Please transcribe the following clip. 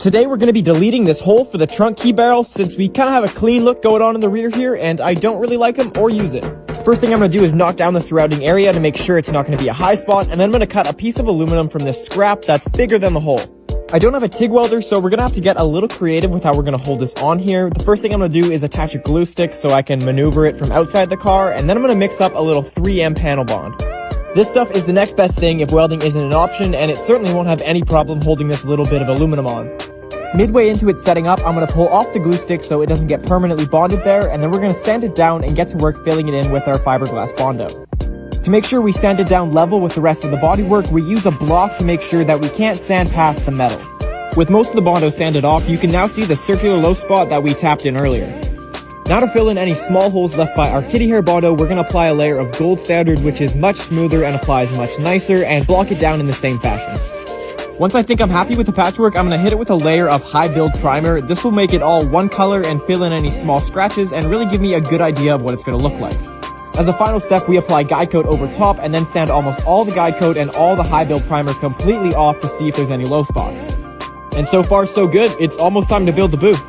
Today we're going to be deleting this hole for the trunk key barrel since we kind of have a clean look going on in the rear here and I don't really like them or use it. First thing I'm going to do is knock down the surrounding area to make sure it's not going to be a high spot, and then I'm going to cut a piece of aluminum from this scrap that's bigger than the hole. I don't have a TIG welder, so we're going to have to get a little creative with how we're going to hold this on here. The first thing I'm going to do is attach a glue stick so I can maneuver it from outside the car, and then I'm going to mix up a little 3M panel bond. This stuff is the next best thing if welding isn't an option, and it certainly won't have any problem holding this little bit of aluminum on. Midway into it setting up, I'm going to pull off the glue stick so it doesn't get permanently bonded there, and then we're going to sand it down and get to work filling it in with our fiberglass Bondo. To make sure we sand it down level with the rest of the bodywork, we use a block to make sure that we can't sand past the metal. With most of the Bondo sanded off, you can now see the circular low spot that we tapped in earlier. Now to fill in any small holes left by our kitty hair Bondo, we're going to apply a layer of gold standard, which is much smoother and applies much nicer, and block it down in the same fashion. Once I think I'm happy with the patchwork, I'm going to hit it with a layer of high build primer. This will make it all one color and fill in any small scratches and really give me a good idea of what it's going to look like. As a final step, we apply guide coat over top and then sand almost all the guide coat and all the high build primer completely off to see if there's any low spots. And so far so good, it's almost time to build the booth.